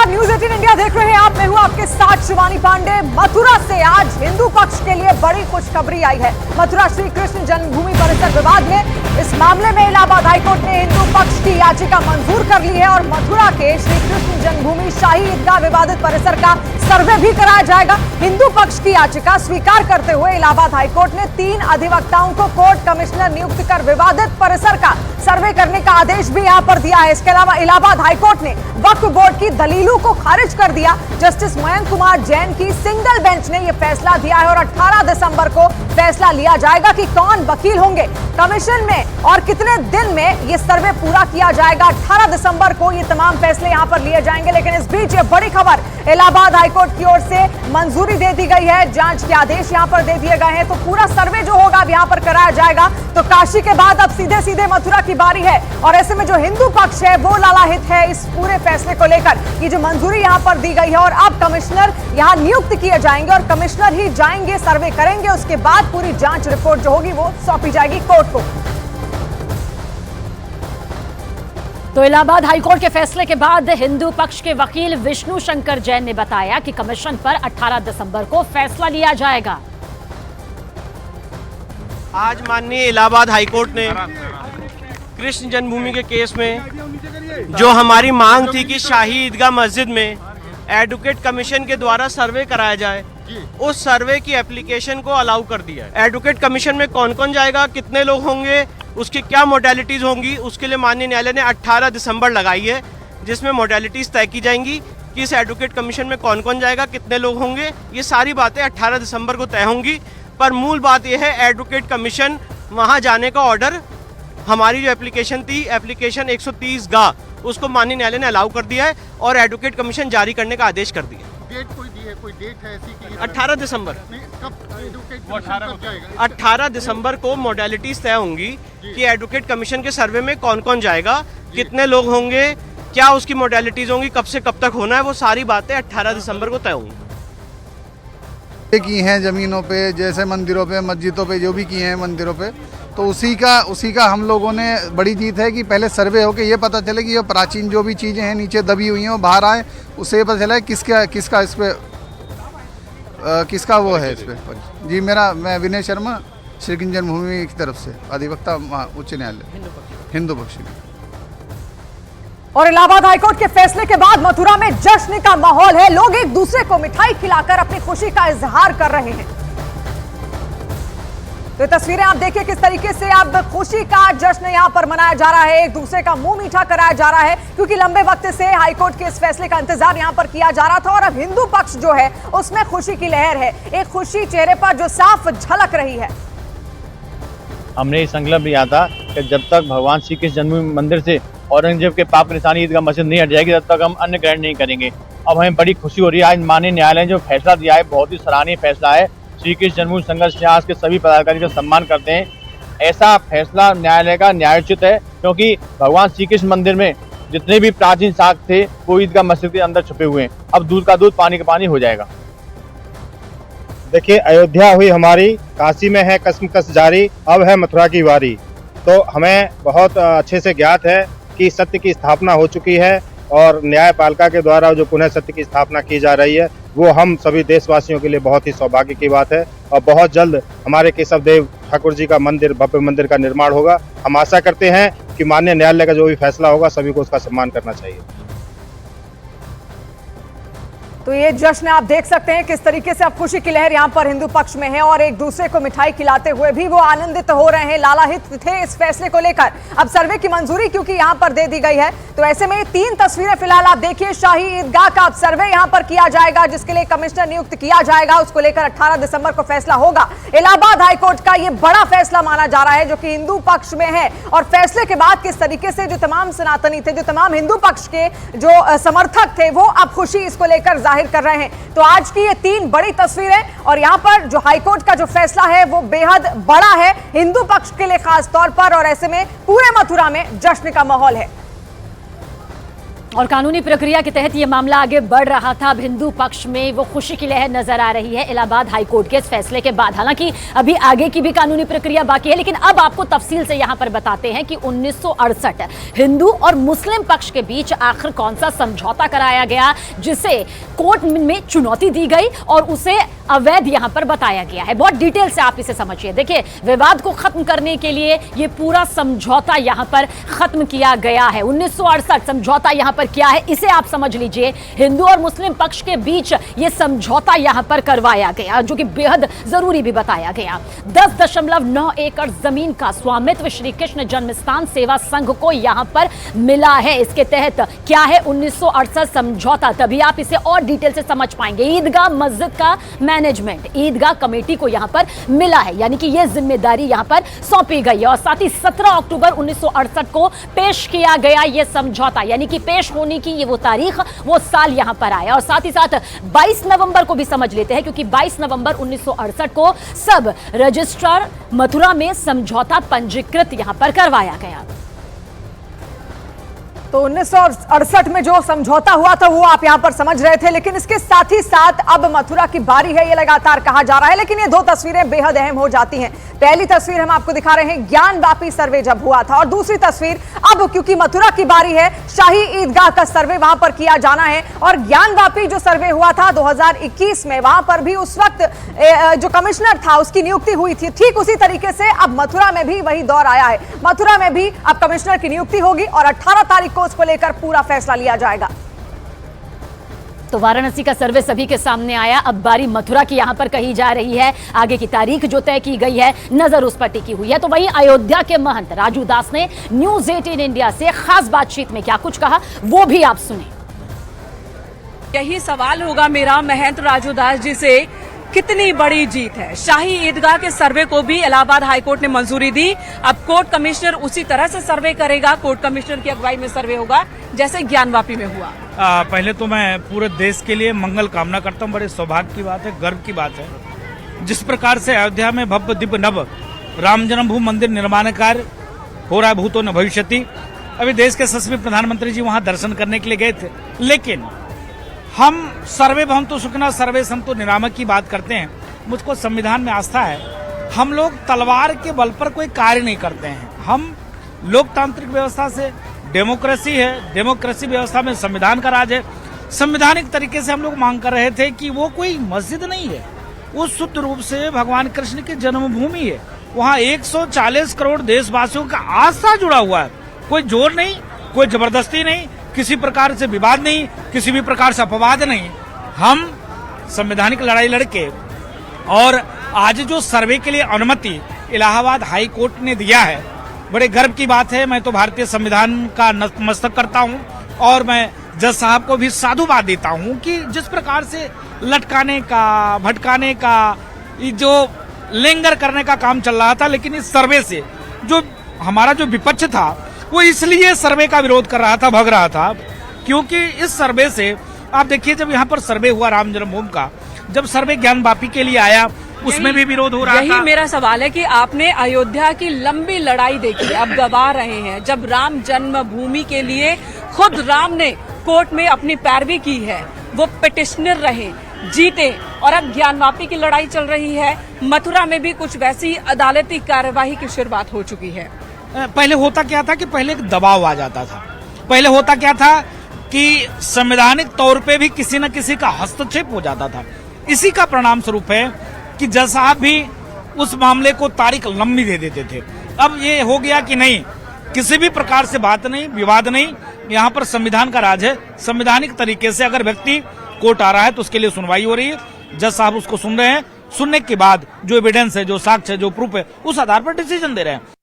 नमस्कार, news 18 India देख रहे हैं आप। मैं हूं आपके साथ शिवानी पांडे। मथुरा से आज हिंदू पक्ष के लिए बड़ी खुशखबरी आई है। मथुरा श्री कृष्ण जन्मभूमि परिसर विवाद में इस मामले में इलाहाबाद हाईकोर्ट ने हिंदू पक्ष की याचिका मंजूर कर ली है और मथुरा के श्री कृष्ण जन्मभूमि शाही ईदगाह विवादित परिसर का सर्वे भी कराया जाएगा। हिंदू पक्ष की याचिका स्वीकार करते हुए इलाहाबाद हाईकोर्ट ने 3 अधिवक्ताओं को कोर्ट कमिश्नर नियुक्त कर विवादित परिसर का सर्वे करने का आदेश भी यहां पर दिया है। इसके अलावा इलाहाबाद हाईकोर्ट ने वक्फ बोर्ड की दलीलों को खारिज कर दिया। जस्टिस मयंक कुमार जैन की सिंगल बेंच ने यह फैसला दिया है और 18 दिसंबर को फैसला लिया जाएगा कि कौन वकील होंगे कमीशन में और कितने दिन में यह सर्वे पूरा किया जाएगा। 18 दिसंबर को ये तमाम फैसले यहां पर लिए जाएंगे। लेकिन इस बीच ये बड़ी खबर, इलाहाबाद हाईकोर्ट की ओर से मंजूरी दे दी गई है, जांच के आदेश यहां पर दे दिए गए हैं। तो पूरा सर्वे जो होगा अब यहां पर कराया जाएगा। तो काशी के बाद अब सीधे सीधे मथुरा की बारी है और ऐसे में जो हिंदू पक्ष है वो लालाहित है इस पूरे फैसले को लेकर। ये जो मंजूरी यहां पर दी गई है और अब कमिश्नर यहां नियुक्त किए जाएंगे और कमिश्नर ही जाएंगे, सर्वे करेंगे, उसके बाद पूरी जांच रिपोर्ट जो होगी वो सौंपी जाएगी कोर्ट को। तो इलाहाबाद हाईकोर्ट के फैसले के बाद हिंदू पक्ष के वकील विष्णु शंकर जैन ने बताया कि कमीशन पर 18 दिसंबर को फैसला लिया जाएगा। आज माननीय इलाहाबाद हाईकोर्ट ने कृष्ण जन्मभूमि के केस में जो हमारी मांग थी कि शाही ईदगाह मस्जिद में एडवोकेट कमीशन के द्वारा सर्वे कराया जाए, उस सर्वे की एप्लीकेशन को अलाउ कर दिया है। एडवोकेट कमीशन में कौन कौन जाएगा, कितने लोग होंगे, उसकी क्या मोडेलिटीज होंगी, उसके लिए माननीय न्यायालय ने 18 दिसंबर लगाई है, जिसमें मोडेलिटीज तय की जाएंगी कि इस एडवोकेट कमीशन में कौन कौन जाएगा, कितने लोग होंगे। ये सारी बातें 18 दिसंबर को तय होंगी। पर मूल बात यह है, एडवोकेट कमीशन वहां जाने का ऑर्डर, हमारी जो एप्लीकेशन थी, एप्लीकेशन 130 गा, उसको माननीय न्यायालय ने अलाउ कर दिया है और एडवोकेट कमीशन जारी करने का आदेश कर दिया। डेट कोई दी है, कोई डेट है ऐसी कि 18 दिसंबर, कब एडवोकेट कमीशन कब जाएगा? 18 दिसंबर को मॉडलिटीज तय होंगी कि एडवोकेट कमीशन के सर्वे में कौन कौन जाएगा, कितने लोग होंगे, क्या उसकी मॉडलिटीज होंगी, कब से कब तक होना है, वो सारी बातें 18 दिसंबर को तय होंगी। की हैं ज़मीनों पे, जैसे मंदिरों पे, मस्जिदों पे, जो भी किए हैं मंदिरों पे, तो उसी का हम लोगों ने बड़ी जीत है कि पहले सर्वे हो के ये पता चले कि ये प्राचीन जो भी चीज़ें हैं नीचे दबी हुई हैं वो बाहर आए, उससे ये पता चला किसका इस पे किसका वो है इस पे। जी मैं विनय शर्मा, श्री कृष्ण जन्मभूमि की तरफ से अधिवक्ता उच्च न्यायालय हिंदू पक्ष में। और इलाहाबाद हाईकोर्ट के फैसले के बाद मथुरा में जश्न का माहौल है। लोग एक दूसरे को मिठाई खिलाकर अपनी खुशी का इजहार कर रहे हैं। तो ये तस्वीरें आप देखिए किस तरीके से अब खुशी का जश्न यहां पर मनाया जा रहा है, एक दूसरे का मुंह मीठा कराया जा रहा है, क्योंकि लंबे वक्त से हाईकोर्ट के इस फैसले का इंतजार यहां पर किया जा रहा था और अब हिंदू पक्ष जो है उसमें खुशी की लहर है, एक खुशी चेहरे पर जो साफ झलक रही है। हमने ये संकल्प लिया था कि जब तक भगवान श्री कृष्ण जन्मभूमि मंदिर से औरंगजेब के पाप के निशानी ईदगाह मस्जिद नहीं हट जाएगी तब तक हम अन्न ग्रहण नहीं करेंगे। अब हमें बड़ी खुशी हो रही है, आज माननीय न्यायालय ने जो फैसला दिया है बहुत ही सराहनीय फैसला है। श्री कृष्ण जन्मभूमि संघर्ष न्यास के सभी पदाधिकारी का सम्मान करते हैं। ऐसा फैसला न्यायालय का न्यायोचित है, क्योंकि भगवान श्री कृष्ण मंदिर में जितने भी प्राचीन साक्ष्य थे वो ईदगाह मस्जिद के अंदर छुपे हुए हैं। अब दूध का दूध पानी का पानी हो जाएगा। देखिए, अयोध्या हुई हमारी, काशी में है कसमकस जारी, अब है मथुरा की बारी। तो हमें बहुत अच्छे से ज्ञात है कि सत्य की स्थापना हो चुकी है और न्यायपालिका के द्वारा जो पुनः सत्य की स्थापना की जा रही है वो हम सभी देशवासियों के लिए बहुत ही सौभाग्य की बात है। और बहुत जल्द हमारे केशव देव ठाकुर जी का मंदिर, भव्य मंदिर का निर्माण होगा। हम आशा करते हैं कि माननीय न्यायालय का जो भी फैसला होगा सभी को उसका सम्मान करना चाहिए। तो ये जश्न आप देख सकते हैं किस तरीके से अब खुशी की लहर यहाँ पर हिंदू पक्ष में है और एक दूसरे को मिठाई खिलाते हुए भी वो आनंदित हो रहे हैं, लालाहित थे इस फैसले को लेकर। अब सर्वे की मंजूरी क्योंकि यहाँ पर दे दी गई है, तो ऐसे में 3 तस्वीरें फिलहाल आप देखिए। शाही ईदगाह का अब सर्वे यहाँ पर किया जाएगा, जिसके लिए कमिश्नर नियुक्त किया जाएगा, उसको लेकर 18 दिसंबर को फैसला होगा। इलाहाबाद हाईकोर्ट का ये बड़ा फैसला माना जा रहा है जो कि हिंदू पक्ष में है और फैसले के बाद किस तरीके से जो तमाम सनातनी थे, जो तमाम हिंदू पक्ष के जो समर्थक थे, वो अब खुशी इसको लेकर जाहिर कर रहे हैं। तो आज की ये 3 बड़ी तस्वीरें और यहां पर जो हाईकोर्ट का जो फैसला है वो बेहद बड़ा है हिंदू पक्ष के लिए खास तौर पर और ऐसे में पूरे मथुरा में जश्न का माहौल है। और कानूनी प्रक्रिया के तहत ये मामला आगे बढ़ रहा था। अब हिंदू पक्ष में वो खुशी की लहर नजर आ रही है इलाहाबाद हाईकोर्ट के इस फैसले के बाद। हालांकि अभी आगे की भी कानूनी प्रक्रिया बाकी है, लेकिन अब आपको तफसील से यहां पर बताते हैं कि 1968 हिंदू और मुस्लिम पक्ष के बीच आखिर कौन सा समझौता कराया गया जिसे कोर्ट में चुनौती दी गई और उसे अवैध यहां पर बताया गया है। बहुत डिटेल से आप इसे समझिए। देखिए, विवाद को खत्म करने के लिए ये पूरा समझौता यहां पर खत्म किया गया है। 1968 समझौता यहां पर क्या है इसे आप समझ लीजिए। हिंदू और मुस्लिम पक्ष के बीच यह समझौता यहां पर करवाया गया, जो कि बेहद जरूरी भी बताया गया। 10.9 एकड़ जमीन का स्वामित्व श्री कृष्ण जन्मस्थान सेवा संघ को यहां पर मिला है। इसके तहत क्या है 1968 समझौता, तभी आप इसे और डिटेल से समझ पाएंगे। ईदगाह मस्जिद का मैनेजमेंट ईदगाह कमेटी को यहां पर मिला है, यानी कि यह जिम्मेदारी यहां पर सौंपी गई है। और साथ ही 17 अक्टूबर 1968 को पेश किया गया यह समझौता, यानी कि पेश होने की ये वो तारीख, वो साल यहां पर आया। और साथ ही साथ 22 नवंबर को भी समझ लेते हैं, क्योंकि 22 नवंबर 1968 को सब रजिस्ट्रार मथुरा में समझौता पंजीकृत यहां पर करवाया गया। तो 1968 में जो समझौता हुआ था वो आप यहां पर समझ रहे थे, लेकिन इसके साथ ही साथ अब मथुरा की बारी है, ये लगातार कहा जा रहा है। लेकिन ये दो तस्वीरें बेहद अहम हो जाती हैं। पहली तस्वीर हम आपको दिखा रहे हैं ज्ञानवापी सर्वे जब हुआ था, और दूसरी तस्वीर अब क्योंकि मथुरा की बारी है, शाही ईदगाह का सर्वे वहां पर किया जाना है। और ज्ञानवापी जो सर्वे हुआ था 2021 में, वहां पर भी उस वक्त जो कमिश्नर था उसकी नियुक्ति हुई थी। ठीक उसी तरीके से अब मथुरा में भी वही दौर आया है। मथुरा में भी अब कमिश्नर की नियुक्ति होगी और 18 तारीख को उसको लेकर पूरा फैसला लिया जाएगा। तो वाराणसी का सर्वे सभी के सामने आया, अब बारी मथुरा की यहां पर कही जा रही है। आगे की तारीख जो तय की गई है, नजर उस पर टिकी हुई है। तो वहीं अयोध्या के महंत राजू दास ने न्यूज 18 इंडिया से खास बातचीत में क्या कुछ कहा, वो भी आप सुने। यही सवाल होगा मेरा महंत राजू दास जी से, कितनी बड़ी जीत है। शाही ईदगाह के सर्वे को भी इलाहाबाद हाईकोर्ट ने मंजूरी दी। अब कोर्ट कमिश्नर उसी तरह से सर्वे करेगा, कोर्ट कमिश्नर की अगुवाई में सर्वे होगा जैसे ज्ञानवापी में हुआ। पहले तो मैं पूरे देश के लिए मंगल कामना करता हूँ। बड़े सौभाग्य की बात है, गर्व की बात है, जिस प्रकार से अयोध्या में भव्य दिव्य नव राम जन्मभूमि मंदिर निर्माण कार्य हो रहा है, भूतो न भविष्यति। अभी देश के यशस्वी प्रधानमंत्री जी वहाँ दर्शन करने के लिए गए थे, लेकिन हम सर्वे भवन्तु सुखिनः सर्वे सन्तु निरामय की बात करते हैं। मुझको संविधान में आस्था है। हम लोग तलवार के बल पर कोई कार्य नहीं करते हैं। हम लोकतांत्रिक व्यवस्था से, डेमोक्रेसी है, डेमोक्रेसी व्यवस्था में संविधान का राज है। संवैधानिक तरीके से हम लोग मांग कर रहे थे कि वो कोई मस्जिद नहीं है, वो शुद्ध रूप से भगवान कृष्ण की जन्मभूमि है। वहाँ 140 करोड़ देशवासियों का आस्था जुड़ा हुआ है। कोई जोर नहीं, कोई जबरदस्ती नहीं, किसी प्रकार से विवाद नहीं, किसी भी प्रकार से अपवाद नहीं। हम संवैधानिक लड़ाई लड़के और आज जो सर्वे के लिए अनुमति इलाहाबाद हाई कोर्ट ने दिया है, बड़े गर्व की बात है। मैं तो भारतीय संविधान का नतमस्तक करता हूं और मैं जज साहब को भी साधुवाद देता हूं कि जिस प्रकार से लटकाने का, भटकाने का, जो लेंगर करने का काम चल रहा था, लेकिन इस सर्वे से जो हमारा जो विपक्ष था वो इसलिए सर्वे का विरोध कर रहा था, भग रहा था, क्योंकि इस सर्वे से आप देखिए, जब यहाँ पर सर्वे हुआ राम जन्मभूमि का, जब सर्वे ज्ञानवापी के लिए आया उसमें भी विरोध हो रहा था। यही मेरा सवाल है कि आपने अयोध्या की लंबी लड़ाई देखी, अब गवा रहे हैं, जब राम जन्मभूमि के लिए खुद राम ने कोर्ट में अपनी पैरवी की है, वो पिटिशनर रहे, जीते, और अब ज्ञानवापी की लड़ाई चल रही है। मथुरा में भी कुछ वैसी अदालती कार्यवाही की शुरुआत हो चुकी है। पहले होता क्या था कि पहले एक दबाव आ जाता था। पहले होता क्या था कि संवैधानिक तौर पे भी किसी न किसी का हस्तक्षेप हो जाता था। इसी का परिणाम स्वरूप है कि जज साहब भी उस मामले को तारीख लंबी दे देते थे। अब ये हो गया कि नहीं, किसी भी प्रकार से बात नहीं, विवाद नहीं, यहाँ पर संविधान का राज है। संवैधानिक तरीके से अगर व्यक्ति कोर्ट आ रहा है तो उसके लिए सुनवाई हो रही है, जज साहब उसको सुन रहे हैं, सुनने के बाद जो एविडेंस है, जो साक्ष्य है, जो प्रूफ है, उस आधार पर डिसीजन दे रहे हैं।